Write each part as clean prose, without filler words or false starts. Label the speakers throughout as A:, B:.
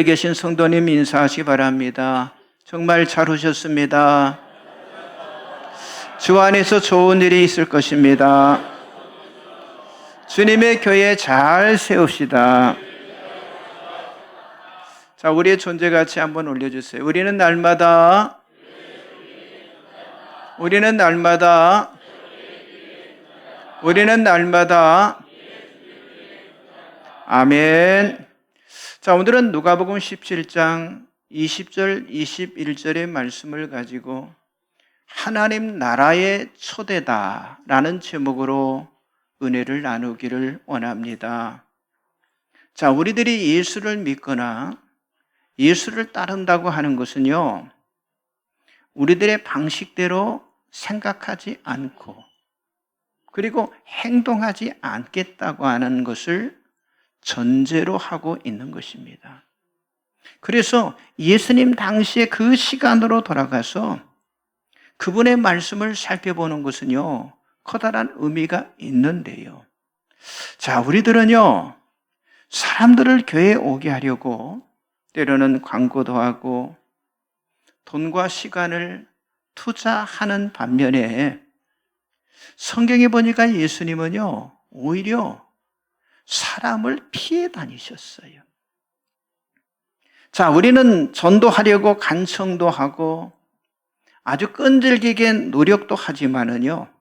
A: 계신 성도님 인사하시기 바랍니다. 정말 잘 오셨습니다. 주 안에서 좋은 일이 있을 것입니다. 주님의 교회 잘 세웁시다. 자, 우리의 존재 가치 한번 올려주세요. 우리는 날마다 아멘. 자, 오늘은 누가복음 17장 20절, 21절의 말씀을 가지고 하나님 나라의 초대다라는 제목으로 은혜를 나누기를 원합니다. 자, 우리들이 예수를 믿거나 예수를 따른다고 하는 것은요, 우리들의 방식대로 생각하지 않고 그리고 행동하지 않겠다고 하는 것을 전제로 하고 있는 것입니다. 그래서 예수님 당시에 그 시간으로 돌아가서 그분의 말씀을 살펴보는 것은요, 커다란 의미가 있는데요. 자, 우리들은요, 사람들을 교회에 오게 하려고 때로는 광고도 하고 돈과 시간을 투자하는 반면에 성경에 보니까 예수님은요, 오히려 사람을 피해 다니셨어요. 자, 우리는 전도하려고 간청도 하고 아주 끈질기게 노력도 하지만은요,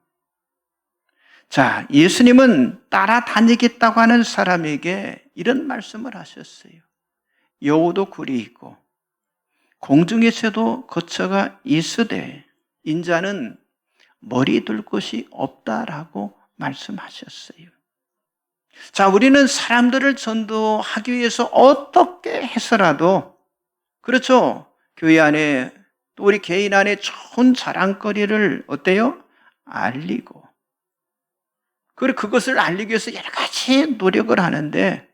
A: 자, 예수님은 따라다니겠다고 하는 사람에게 이런 말씀을 하셨어요. 여우도 굴이 있고 공중에서도 거처가 있으되 인자는 머리 둘 곳이 없다라고 말씀하셨어요. 자, 우리는 사람들을 전도하기 위해서 어떻게 해서라도, 그렇죠, 교회 안에 또 우리 개인 안에 좋은 자랑거리를 어때요? 알리고, 그리고 그것을 알리기 위해서 여러 가지 노력을 하는데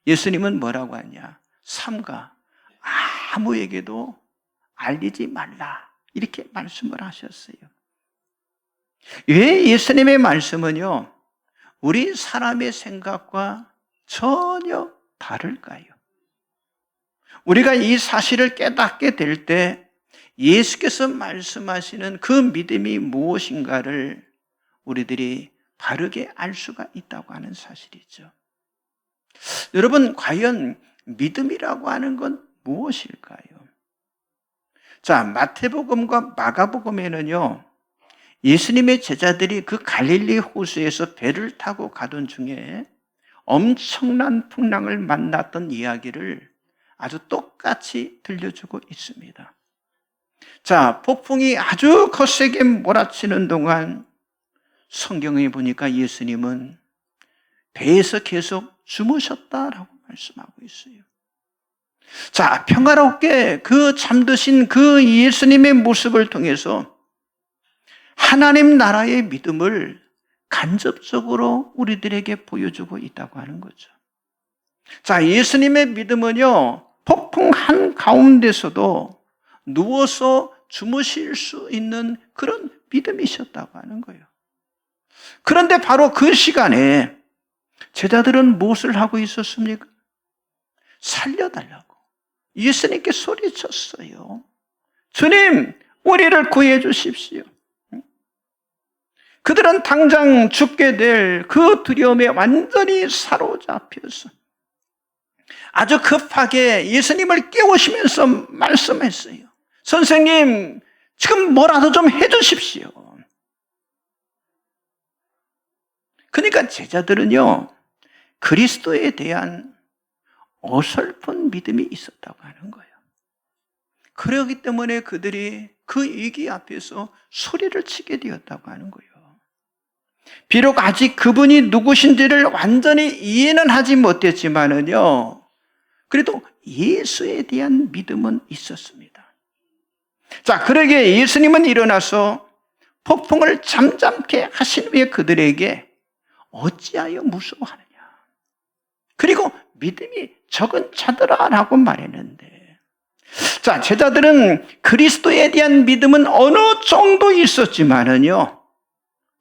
A: 예수님은 뭐라고 하냐? 삼가 아무에게도 알리지 말라, 이렇게 말씀을 하셨어요. 왜 예수님의 말씀은요, 우리 사람의 생각과 전혀 다를까요? 우리가 이 사실을 깨닫게 될 때 예수께서 말씀하시는 그 믿음이 무엇인가를 우리들이 바르게 알 수가 있다고 하는 사실이죠. 여러분, 과연 믿음이라고 하는 건 무엇일까요? 자, 마태복음과 마가복음에는요, 예수님의 제자들이 그 갈릴리 호수에서 배를 타고 가던 중에 엄청난 풍랑을 만났던 이야기를 아주 똑같이 들려주고 있습니다. 자, 폭풍이 아주 거세게 몰아치는 동안 성경에 보니까 예수님은 배에서 계속 주무셨다라고 말씀하고 있어요. 자, 평화롭게 그 잠드신 그 예수님의 모습을 통해서 하나님 나라의 믿음을 간접적으로 우리들에게 보여주고 있다고 하는 거죠. 자, 예수님의 믿음은요, 폭풍 한가운데서도 누워서 주무실 수 있는 그런 믿음이셨다고 하는 거예요. 그런데 바로 그 시간에 제자들은 무엇을 하고 있었습니까? 살려달라고 예수님께 소리쳤어요. 주님, 우리를 구해 주십시오. 그들은 당장 죽게 될 그 두려움에 완전히 사로잡혀서 아주 급하게 예수님을 깨우시면서 말씀했어요. 선생님, 지금 뭐라도 좀 해주십시오. 그러니까 제자들은요, 그리스도에 대한 어설픈 믿음이 있었다고 하는 거예요. 그렇기 때문에 그들이 그 위기 앞에서 소리를 치게 되었다고 하는 거예요. 비록 아직 그분이 누구신지를 완전히 이해는 하지 못했지만은요, 그래도 예수에 대한 믿음은 있었습니다. 자, 그러기에 예수님은 일어나서 폭풍을 잠잠케 하신 후에 그들에게 어찌하여 무서워하느냐, 그리고 믿음이 적은 자들아라고 말했는데, 자, 제자들은 그리스도에 대한 믿음은 어느 정도 있었지만은요,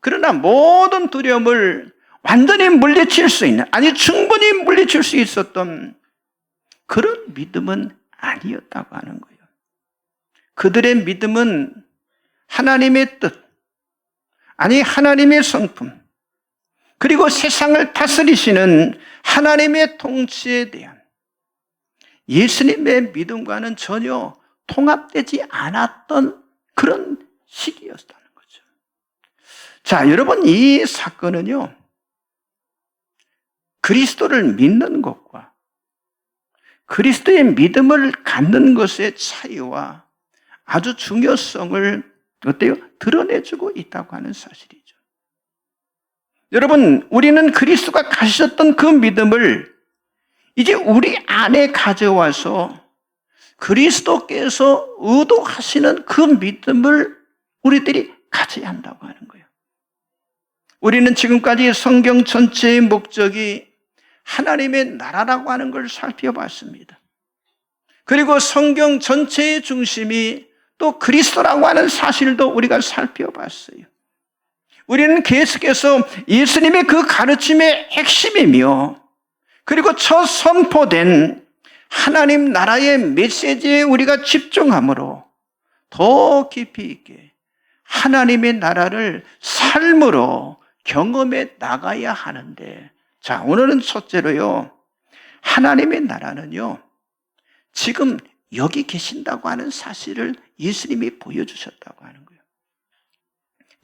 A: 그러나 모든 두려움을 완전히 물리칠 수 있는, 아니 충분히 물리칠 수 있었던 그런 믿음은 아니었다고 하는 거예요. 그들의 믿음은 하나님의 뜻, 아니 하나님의 성품, 그리고 세상을 다스리시는 하나님의 통치에 대한 예수님의 믿음과는 전혀 통합되지 않았던 그런 시기였다는 거죠. 자, 여러분, 이 사건은요, 그리스도를 믿는 것과 그리스도의 믿음을 갖는 것의 차이와 아주 중요성을 어때요? 드러내주고 있다고 하는 사실이죠. 여러분, 우리는 그리스도가 가지셨던 그 믿음을 이제 우리 안에 가져와서 그리스도께서 의도하시는 그 믿음을 우리들이 가져야 한다고 하는 거예요. 우리는 지금까지 성경 전체의 목적이 하나님의 나라라고 하는 걸 살펴봤습니다. 그리고 성경 전체의 중심이 또 그리스도라고 하는 사실도 우리가 살펴봤어요. 우리는 계속해서 예수님의 그 가르침의 핵심이며 그리고 첫 선포된 하나님 나라의 메시지에 우리가 집중함으로 더 깊이 있게 하나님의 나라를 삶으로 경험해 나가야 하는데, 자, 오늘은 첫째로요, 하나님의 나라는요, 지금 여기 계신다고 하는 사실을 예수님이 보여주셨다고 하는 거예요.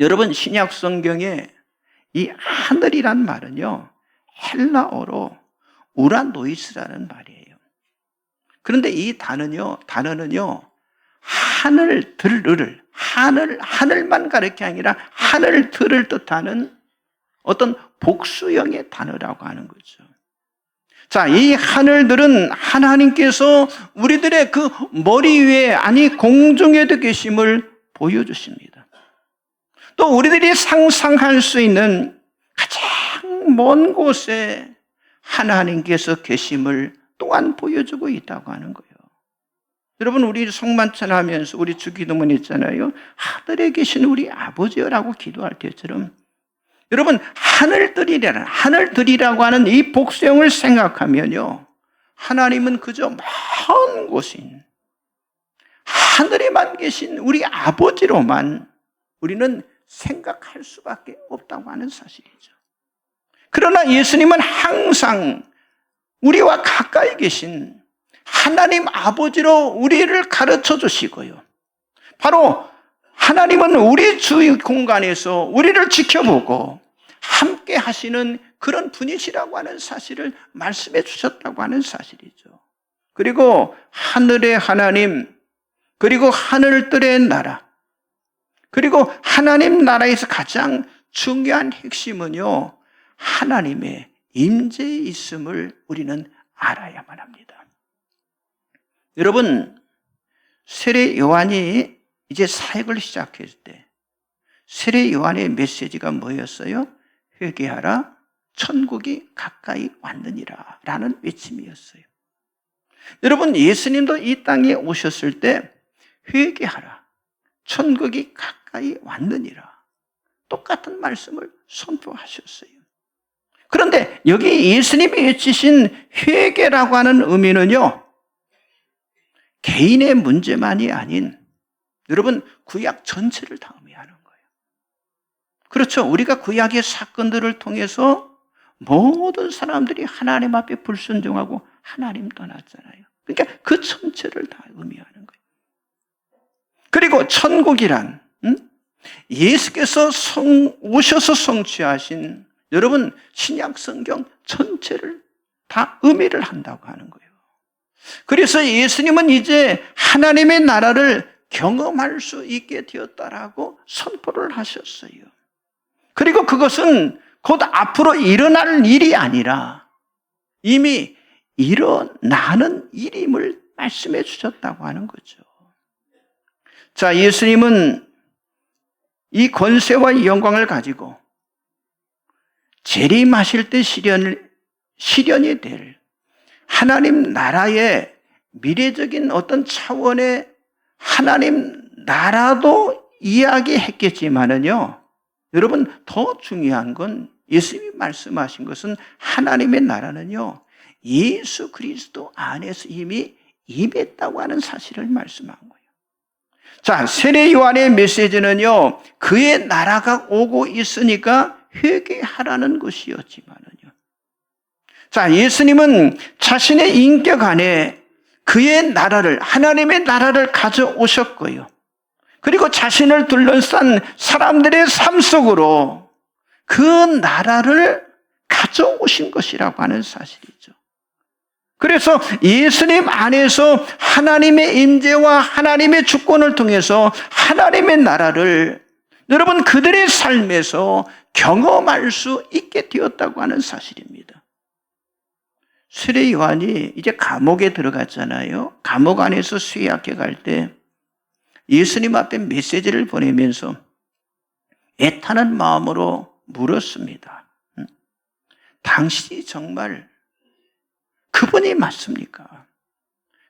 A: 여러분, 신약 성경에 이 하늘이란 말은요, 헬라어로 우라노이스라는 말이에요. 그런데 이 단어는요, 하늘만 가리키는 게 아니라 하늘들을 뜻하는 어떤 복수형의 단어라고 하는 거죠. 자, 이 하늘들은 하나님께서 우리들의 그 머리 위에, 아니 공중에도 계심을 보여주십니다. 또 우리들이 상상할 수 있는 가장 먼 곳에 하나님께서 계심을 또한 보여주고 있다고 하는 거예요. 여러분, 우리 성만찬 하면서 우리 주기도문 있잖아요. 하늘에 계신 우리 아버지여라고 기도할 때처럼 여러분, 하늘들이라고 하는 이 복수형을 생각하면요, 하나님은 그저 먼 곳인 하늘에만 계신 우리 아버지로만 우리는 생각할 수밖에 없다고 하는 사실이죠. 그러나 예수님은 항상 우리와 가까이 계신 하나님 아버지로 우리를 가르쳐 주시고요, 바로 하나님은 우리 주위 공간에서 우리를 지켜보고 함께 하시는 그런 분이시라고 하는 사실을 말씀해 주셨다고 하는 사실이죠. 그리고 하늘의 하나님, 그리고 하늘들의 나라, 그리고 하나님 나라에서 가장 중요한 핵심은요, 하나님의 임재에 있음을 우리는 알아야만 합니다. 여러분, 세례 요한이 이제 사역을 시작했을 때 세례 요한의 메시지가 뭐였어요? 회개하라, 천국이 가까이 왔느니라 라는 외침이었어요. 여러분, 예수님도 이 땅에 오셨을 때 회개하라, 천국이 가까이 왔느니라, 똑같은 말씀을 선포하셨어요. 그런데 여기 예수님이 외치신 회개라고 하는 의미는요, 개인의 문제만이 아닌 여러분, 구약 전체를 다 의미하는 거예요. 그렇죠. 우리가 구약의 사건들을 통해서 모든 사람들이 하나님 앞에 불순종하고 하나님 떠났잖아요. 그러니까 그 전체를 다 의미하는 거예요. 그리고 천국이란 예수께서 오셔서 성취하신 여러분 신약 성경 전체를 다 의미를 한다고 하는 거예요. 그래서 예수님은 이제 하나님의 나라를 경험할 수 있게 되었다라고 선포를 하셨어요. 그리고 그것은 곧 앞으로 일어날 일이 아니라 이미 일어나는 일임을 말씀해 주셨다고 하는 거죠. 자, 예수님은 이 권세와 이 영광을 가지고 재림하실 때 실현이 될 하나님 나라의 미래적인 어떤 차원의 하나님 나라도 이야기했겠지만은요, 여러분 더 중요한 건 예수님이 말씀하신 것은 하나님의 나라는요 예수 그리스도 안에서 이미 임했다고 하는 사실을 말씀한 거예요. 자, 세례 요한의 메시지는요, 그의 나라가 오고 있으니까 회개하라는 것이었지만은요. 자, 예수님은 자신의 인격 안에 그의 나라를, 하나님의 나라를 가져오셨고요. 그리고 자신을 둘러싼 사람들의 삶 속으로 그 나라를 가져오신 것이라고 하는 사실이죠. 그래서 예수님 안에서 하나님의 임재와 하나님의 주권을 통해서 하나님의 나라를 여러분 그들의 삶에서 경험할 수 있게 되었다고 하는 사실입니다. 세례 요한이 이제 감옥에 들어갔잖아요. 감옥 안에서 쇠약해 갈 때 예수님 앞에 메시지를 보내면서 애타는 마음으로 물었습니다. 당신이 정말 그분이 맞습니까?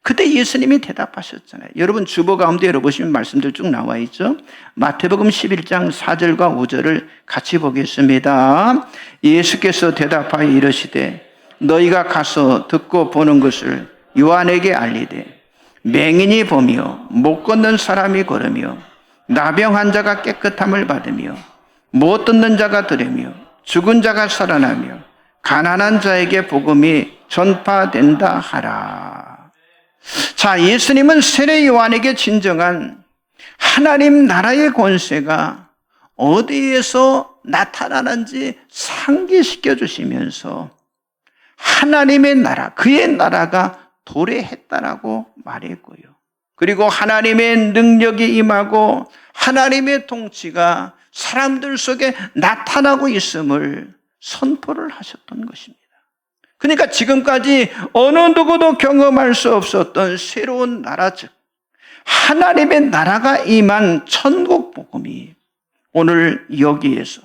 A: 그때 예수님이 대답하셨잖아요. 여러분 주보 가운데 열어보시면 말씀들 쭉 나와 있죠. 마태복음 11장 4절과 5절을 같이 보겠습니다. 예수께서 대답하여 이르시되 너희가 가서 듣고 보는 것을 요한에게 알리되 맹인이 보며 못 걷는 사람이 걸으며 나병 자가 깨끗함을 받으며 못 듣는 자가 들으며 죽은 자가 살아나며 가난한 자에게 복음이 전파된다 하라. 자, 예수님은 세례 요한에게 진정한 하나님 나라의 권세가 어디에서 나타나는지 상기시켜 주시면서 하나님의 나라, 그의 나라가 도래했다라고 말했고요. 그리고 하나님의 능력이 임하고 하나님의 통치가 사람들 속에 나타나고 있음을 선포를 하셨던 것입니다. 그러니까 지금까지 어느 누구도 경험할 수 없었던 새로운 나라, 즉 하나님의 나라가 임한 천국 복음이 오늘 여기에서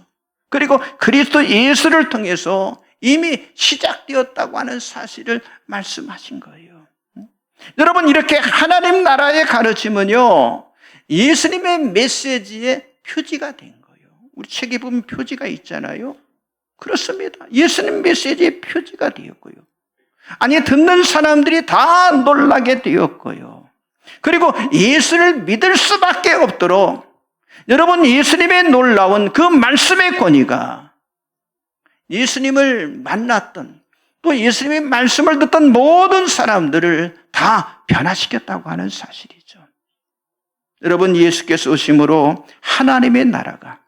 A: 그리고 그리스도 예수를 통해서 이미 시작되었다고 하는 사실을 말씀하신 거예요. 여러분 이렇게 하나님 나라의 가르침은요 예수님의 메시지의 표지가 된 거예요. 우리 책에 보면 표지가 있잖아요. 그렇습니다. 예수님 메시지의 표지가 되었고요. 아니 듣는 사람들이 다 놀라게 되었고요. 그리고 예수를 믿을 수밖에 없도록 여러분 예수님의 놀라운 그 말씀의 권위가 예수님을 만났던 또 예수님의 말씀을 듣던 모든 사람들을 다 변화시켰다고 하는 사실이죠. 여러분 예수께서 오심으로 하나님의 나라가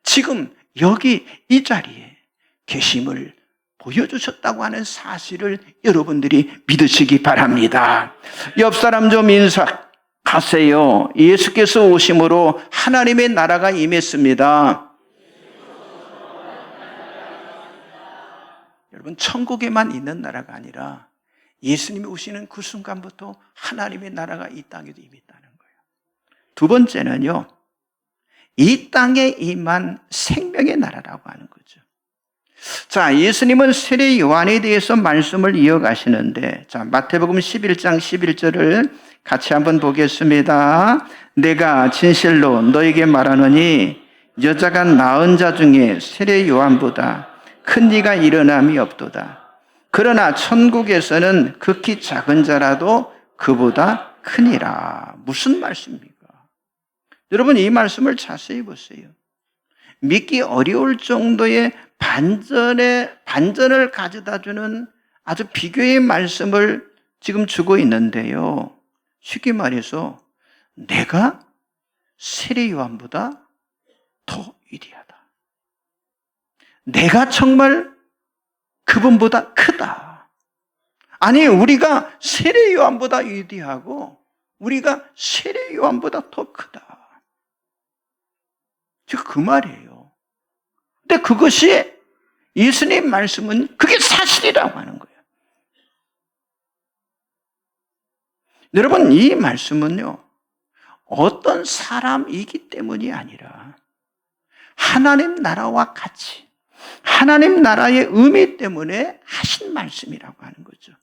A: 지금 여기 이 자리에 계심을 보여주셨다고 하는 사실을 여러분들이 믿으시기 바랍니다. 옆 사람 좀 인사하세요. 예수께서 오심으로 하나님의 나라가 임했습니다. 여러분 천국에만 있는 나라가 아니라 예수님이 오시는 그 순간부터 하나님의 나라가 이 땅에도 임했다는 거예요. 두 번째는요, 이 땅에 임한 생명의 나라라고 하는 거죠. 자, 예수님은 세례 요한에 대해서 말씀을 이어가시는데, 자, 마태복음 11장 11절을 같이 한번 보겠습니다. 내가 진실로 너에게 말하노니 여자가 낳은 자 중에 세례 요한보다 큰 이가 일어남이 없도다. 그러나 천국에서는 극히 작은 자라도 그보다 크니라. 무슨 말씀입니까? 여러분 이 말씀을 자세히 보세요. 믿기 어려울 정도의 반전을 가져다주는 아주 비교의 말씀을 지금 주고 있는데요. 쉽게 말해서 내가 세례 요한보다 더 위대하다. 내가 정말 그분보다 크다. 아니 우리가 세례 요한보다 위대하고 우리가 세례 요한보다 더 크다. 지금 그 말이에요. 근데 그것이 예수님 말씀은 그게 사실이라고 하는 거예요. 여러분 이 말씀은요 어떤 사람이기 때문이 아니라 하나님 나라와 같이 하나님 나라의 의미 때문에 하신 말씀이라고 하는 거죠.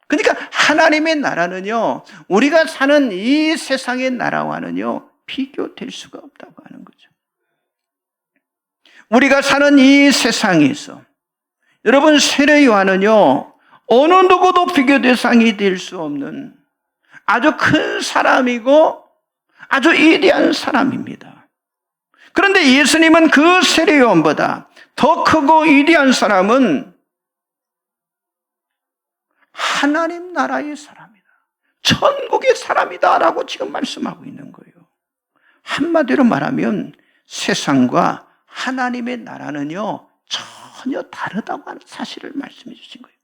A: 그러니까 하나님의 나라는요 우리가 사는 이 세상의 나라와는요 비교될 수가 없다고 하는 거죠. 우리가 사는 이 세상에서 여러분 세례 요한은요 어느 누구도 비교 대상이 될 수 없는 아주 큰 사람이고 아주 위대한 사람입니다. 그런데 예수님은 그 세례요한보다 더 크고 위대한 사람은 하나님 나라의 사람이다, 천국의 사람이다라고 지금 말씀하고 있는 거예요. 한마디로 말하면 세상과 하나님의 나라는요 전혀 다르다고 하는 사실을 말씀해 주신 거예요.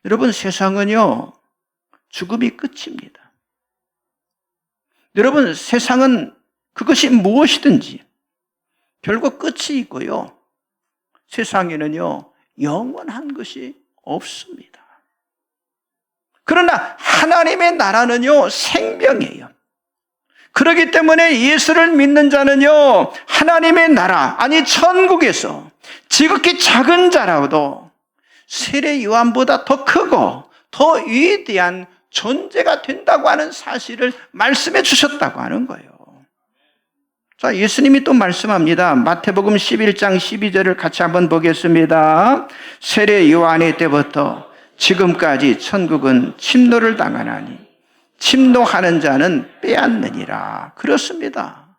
A: 여러분, 세상은요 죽음이 끝입니다. 여러분, 세상은 그것이 무엇이든지 결국 끝이 있고요, 세상에는요 영원한 것이 없습니다. 그러나 하나님의 나라는요 생명이에요. 그렇기 때문에 예수를 믿는 자는요 하나님의 나라, 아니 천국에서 지극히 작은 자라도 세례 요한보다 더 크고 더 위대한 존재가 된다고 하는 사실을 말씀해 주셨다고 하는 거예요. 자, 예수님이 또 말씀합니다. 마태복음 11장 12절을 같이 한번 보겠습니다. 세례 요한의 때부터 지금까지 천국은 침노를 당하나니 침노하는 자는 빼앗느니라. 그렇습니다.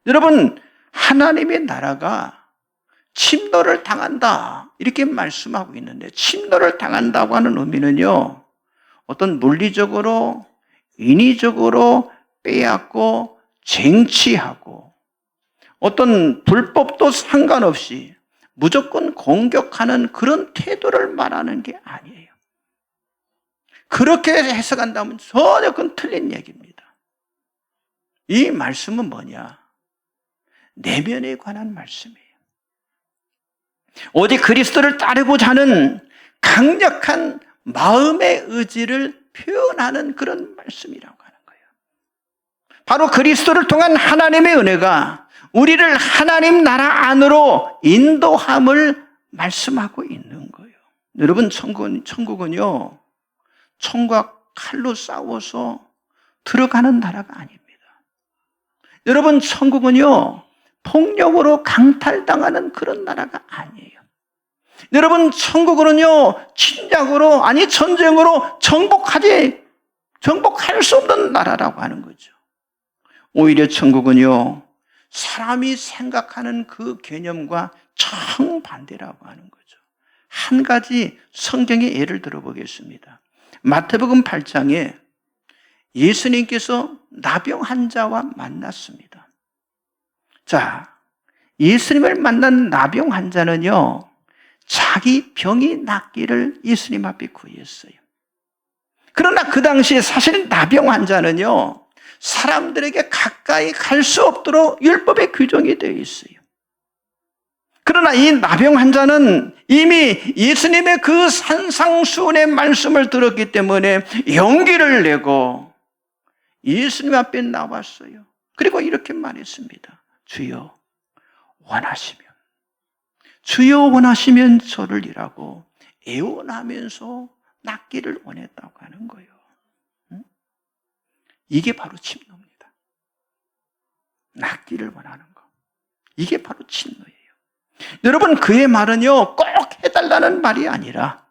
A: 여러분, 하나님의 나라가 침노를 당한다 이렇게 말씀하고 있는데, 침노를 당한다고 하는 의미는요 어떤 물리적으로 인위적으로 빼앗고 쟁취하고 어떤 불법도 상관없이 무조건 공격하는 그런 태도를 말하는 게 아니에요. 그렇게 해석한다면 전혀 그건 틀린 얘기입니다. 이 말씀은 뭐냐? 내면에 관한 말씀이에요. 오직 그리스도를 따르고자 하는 강력한 마음의 의지를 표현하는 그런 말씀이라고 하는 거예요. 바로 그리스도를 통한 하나님의 은혜가 우리를 하나님 나라 안으로 인도함을 말씀하고 있는 거예요. 여러분, 천국은요 총과 칼로 싸워서 들어가는 나라가 아닙니다. 여러분, 천국은요 폭력으로 강탈당하는 그런 나라가 아니에요. 여러분, 천국은요 침략으로, 아니 전쟁으로 정복할 수 없는 나라라고 하는 거죠. 오히려 천국은요 사람이 생각하는 그 개념과 정반대라고 하는 거죠. 한 가지 성경의 예를 들어보겠습니다. 마태복음 8장에 예수님께서 나병 환자와 만났습니다. 자, 예수님을 만난 나병 환자는요 자기 병이 낫기를 예수님 앞에 구했어요. 그러나 그 당시에 사실 나병 환자는요 사람들에게 가까이 갈 수 없도록 율법에 규정이 되어 있어요. 그러나 이 나병 환자는 이미 예수님의 그 산상수훈의 말씀을 들었기 때문에 용기를 내고 예수님 앞에 나왔어요. 그리고 이렇게 말했습니다. 주여 원하시면 저를 이라고 애원하면서 낫기를 원했다고 하는 거예요. 이게 바로 침노입니다. 낫기를 원하는 거. 이게 바로 침노예요. 여러분, 그의 말은요 꼭 해달라는 말이 아니라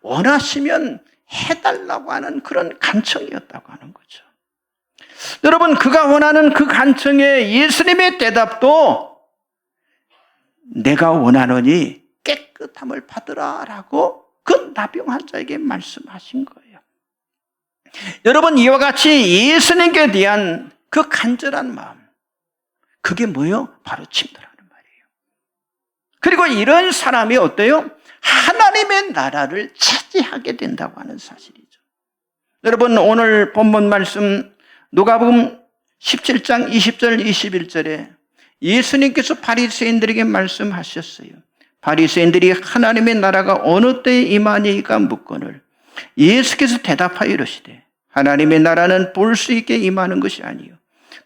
A: 원하시면 해달라고 하는 그런 간청이었다고 하는 거죠. 여러분, 그가 원하는 그 간청에 예수님의 대답도 내가 원하노니 깨끗함을 받으라라고 그 나병 환자에게 말씀하신 거예요. 여러분, 이와 같이 예수님께 대한 그 간절한 마음, 그게 뭐예요? 바로 침노라는 말이에요. 그리고 이런 사람이 어때요? 하나님의 나라를 차지하게 된다고 하는 사실이죠. 여러분, 오늘 본문 말씀 누가복음 17장 20절 21절에 예수님께서 바리새인들에게 말씀하셨어요. 바리새인들이 하나님의 나라가 어느 때에 임하니까 묻거늘 예수께서 대답하여 이르시되 하나님의 나라는 볼 수 있게 임하는 것이 아니요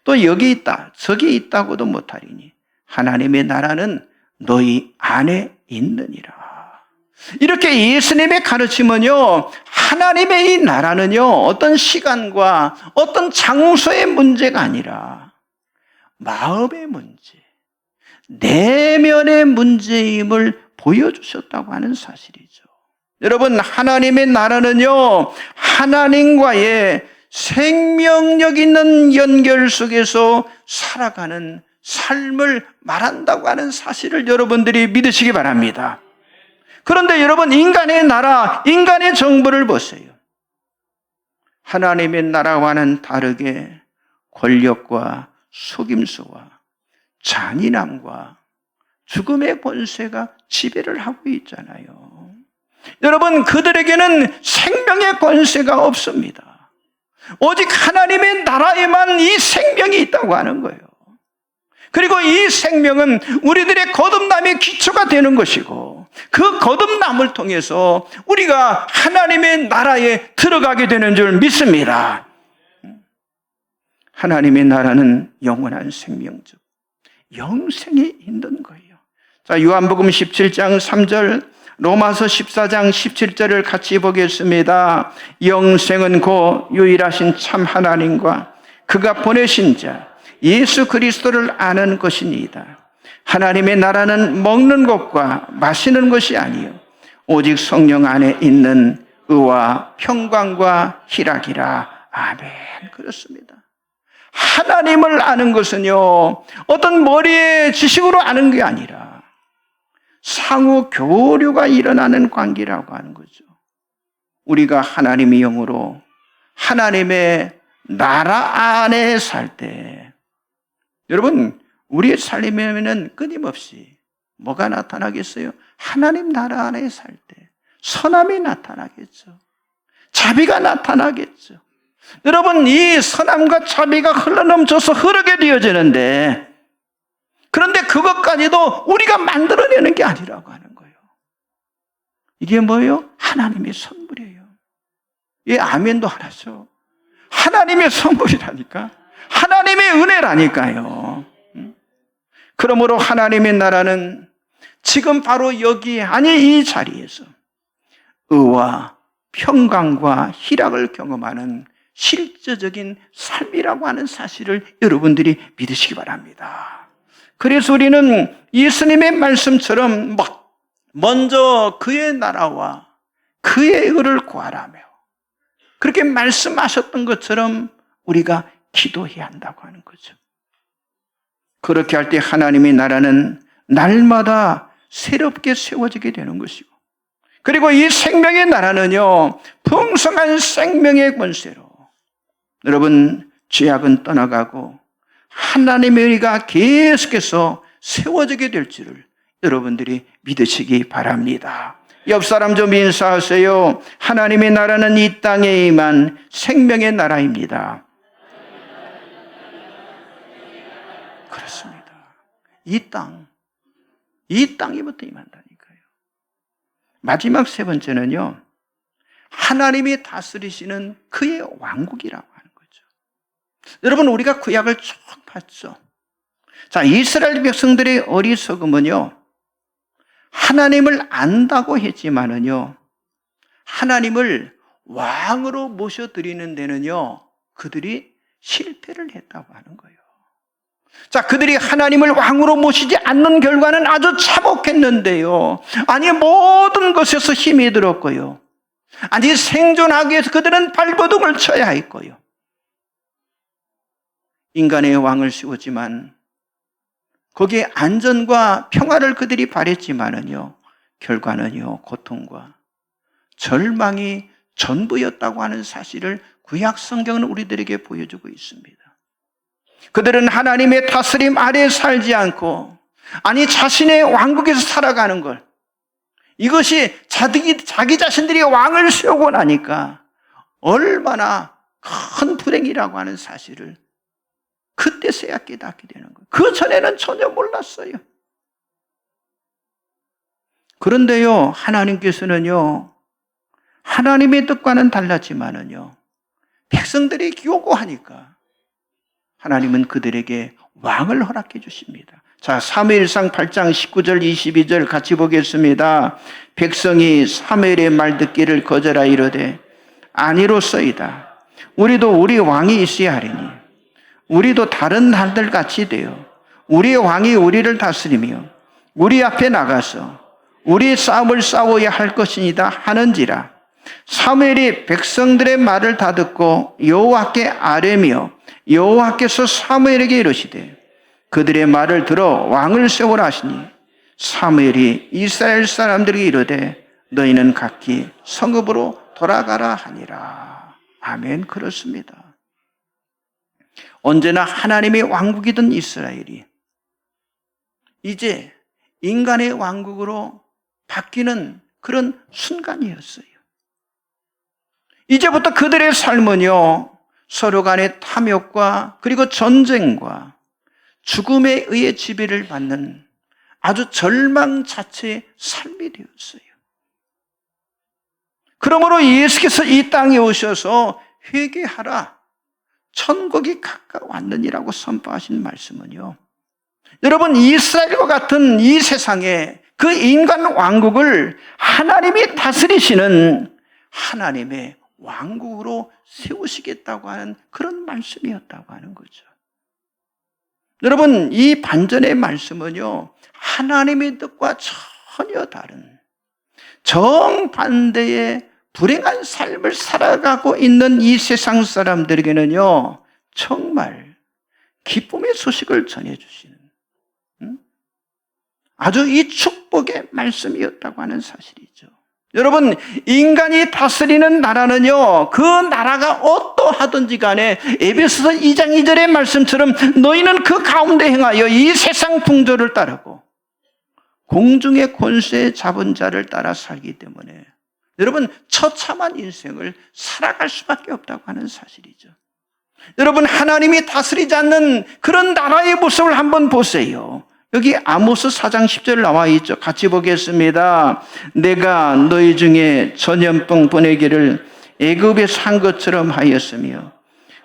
A: 또 여기 있다 저기 있다고도 못하리니 하나님의 나라는 너희 안에 있느니라. 이렇게 예수님의 가르침은요 하나님의 이 나라는요 어떤 시간과 어떤 장소의 문제가 아니라 마음의 문제, 내면의 문제임을 보여주셨다고 하는 사실이죠. 여러분, 하나님의 나라는요, 하나님과의 생명력 있는 연결 속에서 살아가는 삶을 말한다고 하는 사실을 여러분들이 믿으시기 바랍니다. 그런데 여러분, 인간의 나라, 인간의 정부를 보세요. 하나님의 나라와는 다르게 권력과 속임수와 잔인함과 죽음의 권세가 지배를 하고 있잖아요. 여러분, 그들에게는 생명의 권세가 없습니다. 오직 하나님의 나라에만 이 생명이 있다고 하는 거예요. 그리고 이 생명은 우리들의 거듭남의 기초가 되는 것이고, 그 거듭남을 통해서 우리가 하나님의 나라에 들어가게 되는 줄 믿습니다. 하나님의 나라는 영원한 생명적 영생이 있는 거예요. 자, 요한복음 17장 3절, 로마서 14장 17절을 같이 보겠습니다. 영생은 곧 유일하신 참 하나님과 그가 보내신 자 예수 그리스도를 아는 것이니이다. 하나님의 나라는 먹는 것과 마시는 것이 아니요 오직 성령 안에 있는 의와 평강과 희락이라. 아멘. 그렇습니다. 하나님을 아는 것은요, 어떤 머리의 지식으로 아는 게 아니라 상호 교류가 일어나는 관계라고 하는 거죠. 우리가 하나님의 영으로 하나님의 나라 안에 살 때, 여러분, 우리의 삶에는 끊임없이 뭐가 나타나겠어요? 하나님 나라 안에 살 때 선함이 나타나겠죠. 자비가 나타나겠죠. 여러분, 이 선함과 자비가 흘러넘쳐서 흐르게 되어지는데, 그런데 그것까지도 우리가 만들어내는 게 아니라고 하는 거예요. 이게 뭐예요? 하나님의 선물이에요. 예, 아멘도 하나죠. 하나님의 선물이라니까. 하나님의 은혜라니까요. 그러므로 하나님의 나라는 지금 바로 여기, 아니 이 자리에서 의와 평강과 희락을 경험하는 실제적인 삶이라고 하는 사실을 여러분들이 믿으시기 바랍니다. 그래서 우리는 예수님의 말씀처럼 먼저 그의 나라와 그의 의를 구하라며 그렇게 말씀하셨던 것처럼 우리가 기도해야 한다고 하는 거죠. 그렇게 할 때 하나님의 나라는 날마다 새롭게 세워지게 되는 것이고, 그리고 이 생명의 나라는요, 풍성한 생명의 권세로 여러분, 죄악은 떠나가고 하나님의 의가 계속해서 세워지게 될 줄을 여러분들이 믿으시기 바랍니다. 옆 사람 좀 인사하세요. 하나님의 나라는 이 땅에 임한 생명의 나라입니다. 그렇습니다. 이 땅이부터 임한다니까요. 마지막 세 번째는요, 하나님이 다스리시는 그의 왕국이라고 하는 거죠. 여러분, 우리가 구약을 쭉 봤죠. 자, 이스라엘 백성들의 어리석음은요, 하나님을 안다고 했지만은요, 하나님을 왕으로 모셔드리는 데는요, 그들이 실패를 했다고 하는 거예요. 자, 그들이 하나님을 왕으로 모시지 않는 결과는 아주 참혹했는데요. 아니, 모든 것에서 힘이 들었고요. 아니, 생존하기 위해서 그들은 발버둥을 쳐야 했고요. 인간의 왕을 세웠지만 거기에 안전과 평화를 그들이 바랬지만은요, 결과는요, 고통과 절망이 전부였다고 하는 사실을 구약 성경은 우리들에게 보여주고 있습니다. 그들은 하나님의 다스림 아래 살지 않고, 아니, 자신의 왕국에서 살아가는 걸, 이것이 자기 자신들이 왕을 세우고 나니까 얼마나 큰 불행이라고 하는 사실을 그때서야 깨닫게 되는 거예요. 그 전에는 전혀 몰랐어요. 그런데요, 하나님께서는요, 하나님의 뜻과는 달랐지만은요, 백성들이 요구하니까 하나님은 그들에게 왕을 허락해 주십니다. 자, 사무엘상 8장 19절 22절 같이 보겠습니다. 백성이 사무엘의 말 듣기를 거절하 이르되 아니로소이다. 우리도 우리 왕이 있어야 하리니 우리도 다른 날들 같이 되어 우리의 왕이 우리를 다스리며 우리 앞에 나가서 우리 싸움을 싸워야 할 것이니다 하는지라. 사무엘이 백성들의 말을 다 듣고 여호와께 아뢰며 여호와께서 사무엘에게 이르시되 그들의 말을 들어 왕을 세우라 하시니 사무엘이 이스라엘 사람들에게 이르되 너희는 각기 성읍으로 돌아가라 하니라. 아멘. 그렇습니다. 언제나 하나님의 왕국이던 이스라엘이 이제 인간의 왕국으로 바뀌는 그런 순간이었어요. 이제부터 그들의 삶은요, 서로 간의 탐욕과 그리고 전쟁과 죽음에 의해 지배를 받는 아주 절망 자체의 삶이 되었어요. 그러므로 예수께서 이 땅에 오셔서 회개하라, 천국이 가까웠느니라고 선포하신 말씀은요, 여러분, 이스라엘과 같은 이 세상에 그 인간 왕국을 하나님이 다스리시는 하나님의 왕국으로 세우시겠다고 하는 그런 말씀이었다고 하는 거죠. 여러분, 이 반전의 말씀은요, 하나님의 뜻과 전혀 다른 정반대의 불행한 삶을 살아가고 있는 이 세상 사람들에게는요, 정말 기쁨의 소식을 전해주시는 아주 이 축복의 말씀이었다고 하는 사실이죠. 여러분, 인간이 다스리는 나라는요, 그 나라가 어떠하든지 간에 에베소서 2장 2절의 말씀처럼 너희는 그 가운데 행하여 이 세상 풍조를 따르고 공중의 권세 잡은 자를 따라 살기 때문에 여러분, 처참한 인생을 살아갈 수밖에 없다고 하는 사실이죠. 여러분, 하나님이 다스리지 않는 그런 나라의 모습을 한번 보세요. 여기 아모스 4장 10절 나와 있죠. 같이 보겠습니다. 내가 너희 중에 전염병 보내기를 애굽에서 한 것처럼 하였으며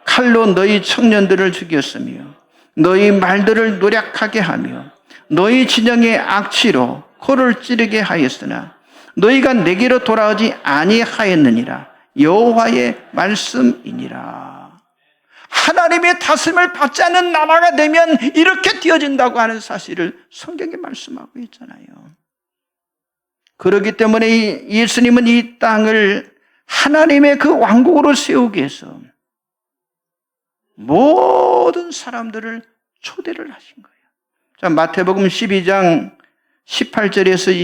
A: 칼로 너희 청년들을 죽였으며 너희 말들을 노략하게 하며 너희 진영의 악취로 코를 찌르게 하였으나 너희가 내게로 돌아오지 아니하였느니라. 여호와의 말씀이니라. 하나님의 다스림을 받지 않는 나라가 되면 이렇게 되어진다고 하는 사실을 성경에 말씀하고 있잖아요. 그렇기 때문에 예수님은 이 땅을 하나님의 그 왕국으로 세우기 위해서 모든 사람들을 초대를 하신 거예요. 자, 마태복음 12장 18절에서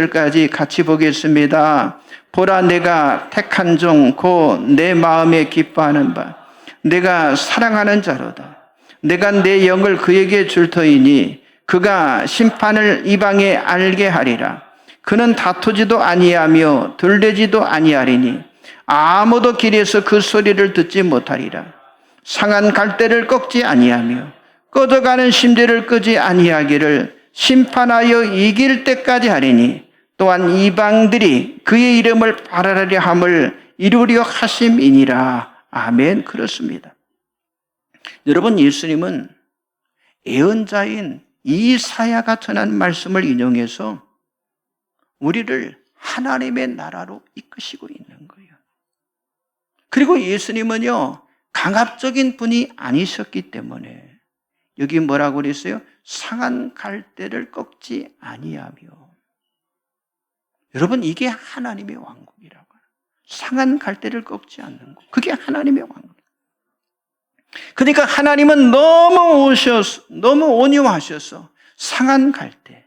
A: 21절까지 같이 보겠습니다. 보라, 내가 택한 종 곧 내 마음에 기뻐하는 바 내가 사랑하는 자로다. 내가 내 영을 그에게 줄 터이니 그가 심판을 이방에 알게 하리라. 그는 다투지도 아니하며 들대지도 아니하리니 아무도 길에서 그 소리를 듣지 못하리라. 상한 갈대를 꺾지 아니하며 꺼져가는 심지를 끄지 아니하기를 심판하여 이길 때까지 하리니 또한 이방들이 그의 이름을 바라려 함을 이루려 하심이니라. 아멘. 그렇습니다. 여러분, 예수님은 예언자인 이사야가 전한 말씀을 인용해서 우리를 하나님의 나라로 이끄시고 있는 거예요. 그리고 예수님은요, 강압적인 분이 아니셨기 때문에 여기 뭐라고 그랬어요? 상한 갈대를 꺾지 아니하며. 여러분, 이게 하나님의 왕국이라고. 상한 갈대를 꺾지 않는 것. 그게 하나님의 왕국. 그러니까 하나님은 너무 온유하셔서 상한 갈대,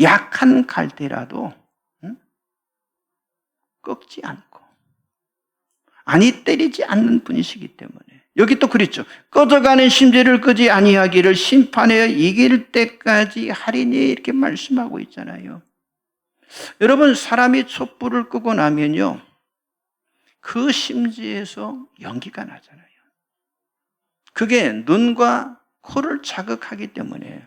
A: 약한 갈대라도 꺾지 않고 아니 때리지 않는 분이시기 때문에 여기 또 그랬죠. 꺼져가는 심지를 끄지 아니하기를 심판하여 이길 때까지 하리니 이렇게 말씀하고 있잖아요. 여러분, 사람이 촛불을 끄고 나면요, 그 심지에서 연기가 나잖아요. 그게 눈과 코를 자극하기 때문에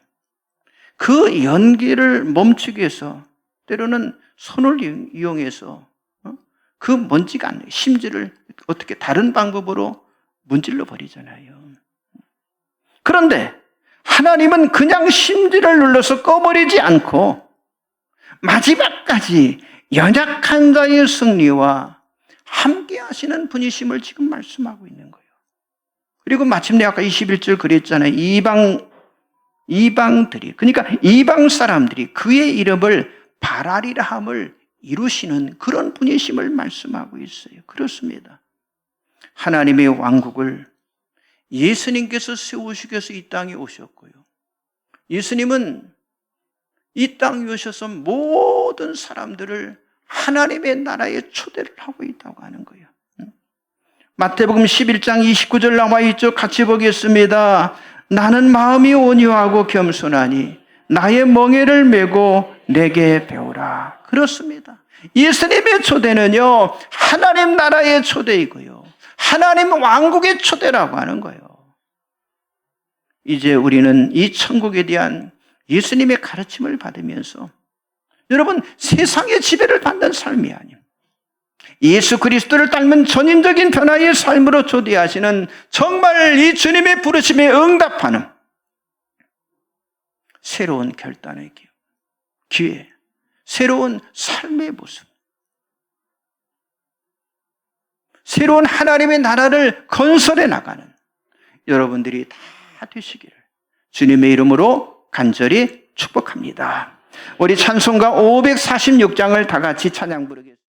A: 그 연기를 멈추기 위해서 때로는 손을 이용해서 그 먼지가 안 나요. 심지를 어떻게 다른 방법으로 문질러 버리잖아요. 그런데 하나님은 그냥 심지를 눌러서 꺼버리지 않고 마지막까지 연약한 자의 승리와 함께 하시는 분이심을 지금 말씀하고 있는 거예요. 그리고 마침내 아까 21절 그랬잖아요. 이방들이, 그러니까 이방 사람들이 그의 이름을 바라리라 함을 이루시는 그런 분이심을 말씀하고 있어요. 그렇습니다. 하나님의 왕국을 예수님께서 세우시기 위해서 이 땅에 오셨고요. 예수님은 이 땅에 오셔서 모든 사람들을 하나님의 나라에 초대를 하고 있다고 하는 거예요. 마태복음 11장 29절 나와 있죠. 같이 보겠습니다. 나는 마음이 온유하고 겸손하니 나의 멍에를 메고 내게 배우라. 그렇습니다. 예수님의 초대는요, 하나님 나라의 초대이고요, 하나님 왕국의 초대라고 하는 거예요. 이제 우리는 이 천국에 대한 예수님의 가르침을 받으면서 여러분, 세상의 지배를 받는 삶이 아님, 예수 그리스도를 닮은 전인적인 변화의 삶으로 초대하시는 정말 이 주님의 부르심에 응답하는 새로운 결단의 기회, 새로운 삶의 모습, 새로운 하나님의 나라를 건설해 나가는 여러분들이 다 되시기를 주님의 이름으로 간절히 축복합니다. 우리 찬송가 546장을 다 같이 찬양 부르겠습니다.